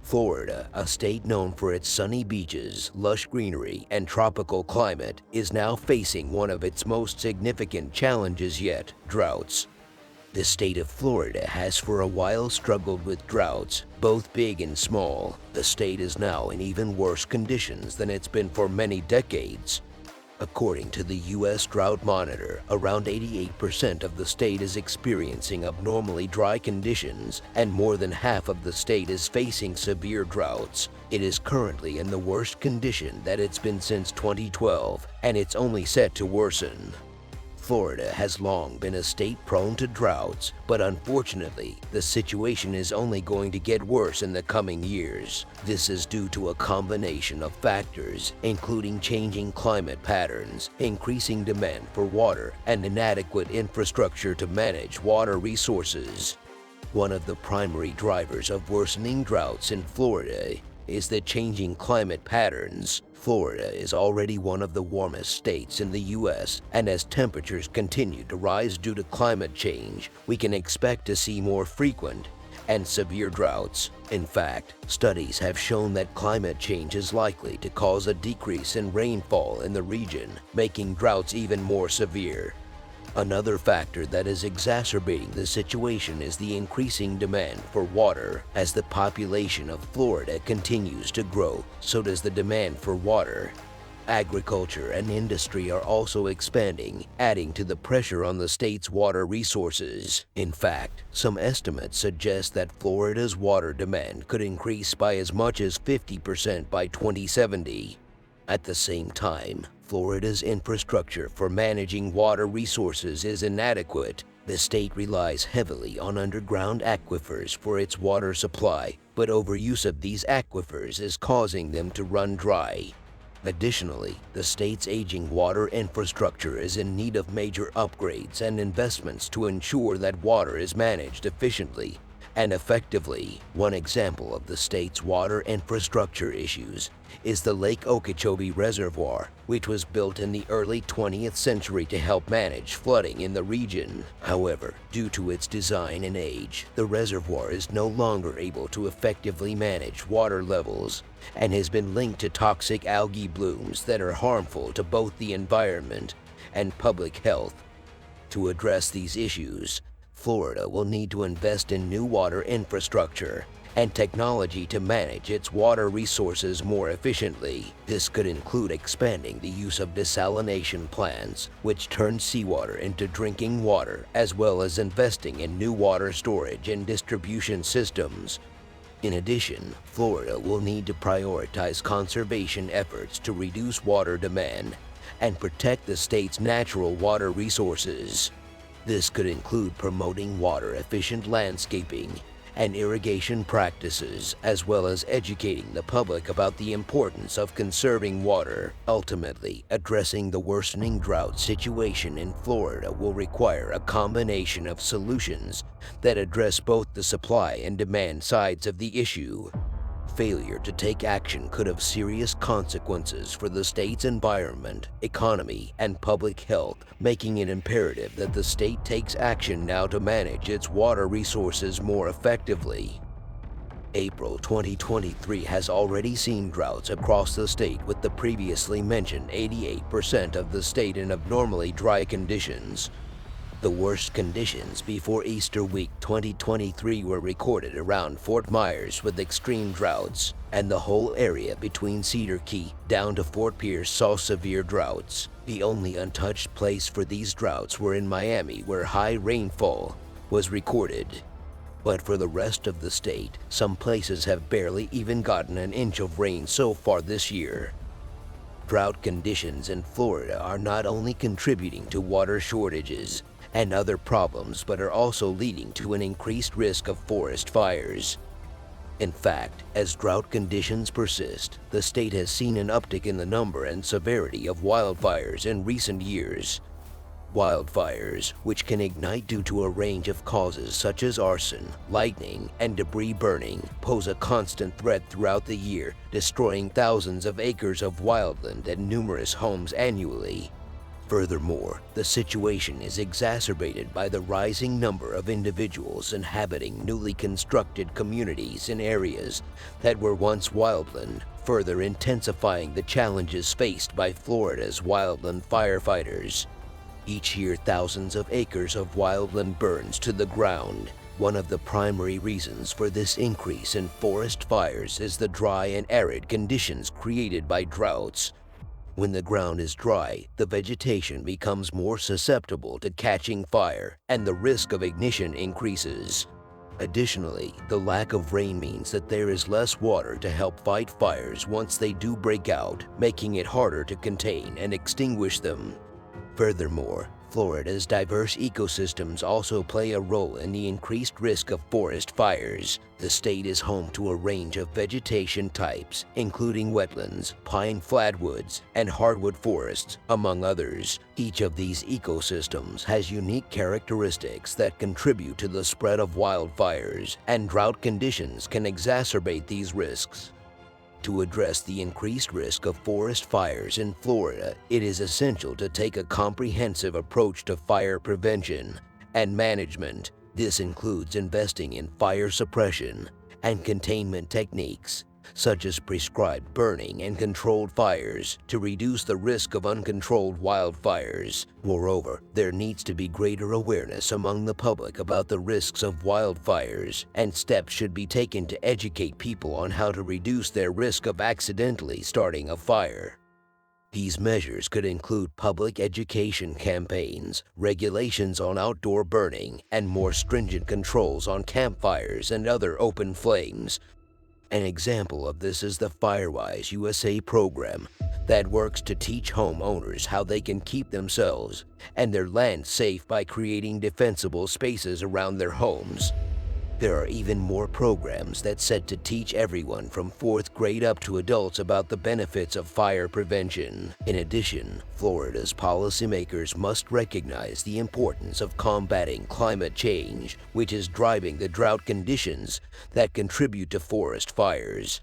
Florida, a state known for its sunny beaches, lush greenery, and tropical climate, is now facing one of its most significant challenges yet: droughts. The state of Florida has for a while struggled with droughts, both big and small. The state is now in even worse conditions than it's been for many decades. According to the U.S. Drought Monitor, around 88% of the state is experiencing abnormally dry conditions, and more than half of the state is facing severe droughts. It is currently in the worst condition that it's been since 2012, and it's only set to worsen. Florida has long been a state prone to droughts, but unfortunately, the situation is only going to get worse in the coming years. This is due to a combination of factors, including changing climate patterns, increasing demand for water, and inadequate infrastructure to manage water resources. One of the primary drivers of worsening droughts in Florida is the changing climate patterns. Florida is already one of the warmest states in the U.S., and as temperatures continue to rise due to climate change, we can expect to see more frequent and severe droughts. In fact, studies have shown that climate change is likely to cause a decrease in rainfall in the region, making droughts even more severe. Another factor that is exacerbating the situation is the increasing demand for water. As the population of Florida continues to grow, so does the demand for water. Agriculture and industry are also expanding, adding to the pressure on the state's water resources. In fact, some estimates suggest that Florida's water demand could increase by as much as 50% by 2070. At the same time, Florida's infrastructure for managing water resources is inadequate. The state relies heavily on underground aquifers for its water supply, but overuse of these aquifers is causing them to run dry. Additionally, the state's aging water infrastructure is in need of major upgrades and investments to ensure that water is managed efficiently and effectively. One example of the state's water infrastructure issues is the Lake Okeechobee Reservoir, which was built in the early 20th century to help manage flooding in the region. However, due to its design and age, the reservoir is no longer able to effectively manage water levels and has been linked to toxic algae blooms that are harmful to both the environment and public health. To address these issues, Florida will need to invest in new water infrastructure and technology to manage its water resources more efficiently. This could include expanding the use of desalination plants, which turn seawater into drinking water, as well as investing in new water storage and distribution systems. In addition, Florida will need to prioritize conservation efforts to reduce water demand and protect the state's natural water resources. This could include promoting water-efficient landscaping and irrigation practices, as well as educating the public about the importance of conserving water. Ultimately, addressing the worsening drought situation in Florida will require a combination of solutions that address both the supply and demand sides of the issue. Failure to take action could have serious consequences for the state's environment, economy, and public health, making it imperative that the state takes action now to manage its water resources more effectively. April 2023 has already seen droughts across the state, with the previously mentioned 88% of the state in abnormally dry conditions. The worst conditions before Easter week 2023 were recorded around Fort Myers with extreme droughts, and the whole area between Cedar Key down to Fort Pierce saw severe droughts. The only untouched place for these droughts were in Miami, where high rainfall was recorded. But for the rest of the state, some places have barely even gotten an inch of rain so far this year. Drought conditions in Florida are not only contributing to water shortages and other problems, but are also leading to an increased risk of forest fires. In fact, as drought conditions persist, the state has seen an uptick in the number and severity of wildfires in recent years. Wildfires, which can ignite due to a range of causes such as arson, lightning, and debris burning, pose a constant threat throughout the year, destroying thousands of acres of wildland and numerous homes annually. Furthermore, the situation is exacerbated by the rising number of individuals inhabiting newly constructed communities in areas that were once wildland, further intensifying the challenges faced by Florida's wildland firefighters. Each year, thousands of acres of wildland burns to the ground. One of the primary reasons for this increase in forest fires is the dry and arid conditions created by droughts. When the ground is dry, the vegetation becomes more susceptible to catching fire, and the risk of ignition increases. Additionally, the lack of rain means that there is less water to help fight fires once they do break out, making it harder to contain and extinguish them. Furthermore, Florida's diverse ecosystems also play a role in the increased risk of forest fires. The state is home to a range of vegetation types, including wetlands, pine flatwoods, and hardwood forests, among others. Each of these ecosystems has unique characteristics that contribute to the spread of wildfires, and drought conditions can exacerbate these risks. To address the increased risk of forest fires in Florida, it is essential to take a comprehensive approach to fire prevention and management. This includes investing in fire suppression and containment techniques, such as prescribed burning and controlled fires, to reduce the risk of uncontrolled wildfires. Moreover, there needs to be greater awareness among the public about the risks of wildfires, and steps should be taken to educate people on how to reduce their risk of accidentally starting a fire. These measures could include public education campaigns, regulations on outdoor burning, and more stringent controls on campfires and other open flames. An example of this is the FireWise USA program that works to teach homeowners how they can keep themselves and their land safe by creating defensible spaces around their homes. There are even more programs that set to teach everyone from 4th grade up to adults about the benefits of fire prevention. In addition, Florida's policymakers must recognize the importance of combating climate change, which is driving the drought conditions that contribute to forest fires.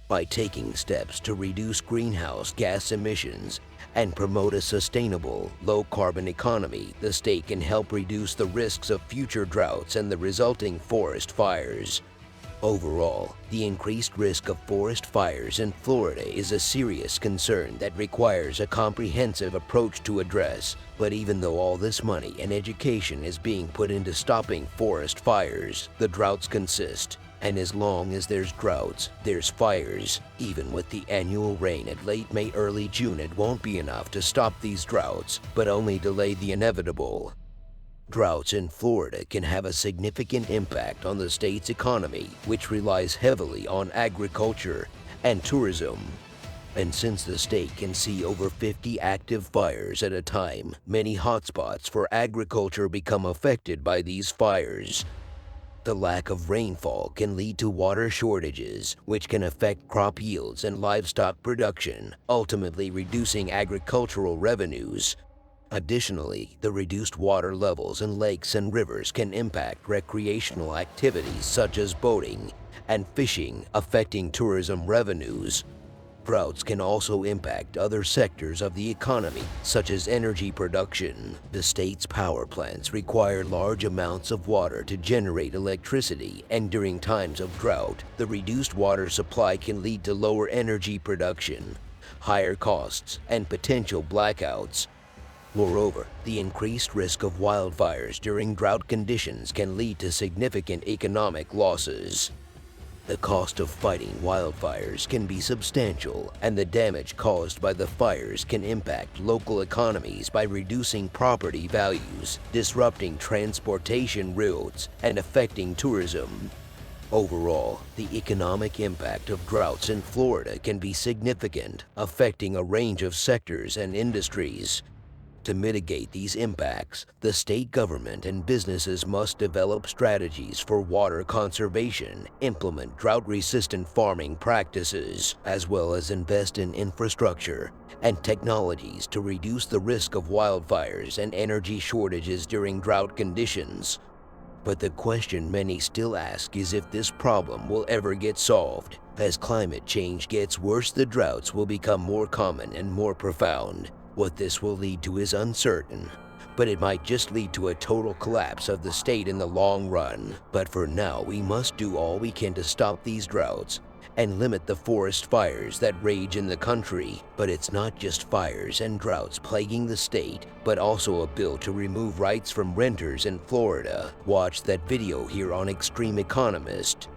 By taking steps to reduce greenhouse gas emissions and promote a sustainable, low-carbon economy, the state can help reduce the risks of future droughts and the resulting forest fires. Overall, the increased risk of forest fires in Florida is a serious concern that requires a comprehensive approach to address. But even though all this money and education is being put into stopping forest fires, the droughts consist. And as long as there's droughts, there's fires. Even with the annual rain at late May, early June, it won't be enough to stop these droughts, but only delay the inevitable. Droughts in Florida can have a significant impact on the state's economy, which relies heavily on agriculture and tourism. And since the state can see over 50 active fires at a time, many hotspots for agriculture become affected by these fires. The lack of rainfall can lead to water shortages, which can affect crop yields and livestock production, ultimately reducing agricultural revenues. Additionally, the reduced water levels in lakes and rivers can impact recreational activities such as boating and fishing, affecting tourism revenues. Droughts can also impact other sectors of the economy, such as energy production. The state's power plants require large amounts of water to generate electricity, and during times of drought, the reduced water supply can lead to lower energy production, higher costs, and potential blackouts. Moreover, the increased risk of wildfires during drought conditions can lead to significant economic losses. The cost of fighting wildfires can be substantial, and the damage caused by the fires can impact local economies by reducing property values, disrupting transportation routes, and affecting tourism. Overall, the economic impact of droughts in Florida can be significant, affecting a range of sectors and industries. To mitigate these impacts, the state government and businesses must develop strategies for water conservation, implement drought-resistant farming practices, as well as invest in infrastructure and technologies to reduce the risk of wildfires and energy shortages during drought conditions. But the question many still ask is if this problem will ever get solved. As climate change gets worse, the droughts will become more common and more profound. What this will lead to is uncertain, but it might just lead to a total collapse of the state in the long run. But for now, we must do all we can to stop these droughts and limit the forest fires that rage in the country. But it's not just fires and droughts plaguing the state, but also a bill to remove rights from renters in Florida. Watch that video here on Extreme Economist.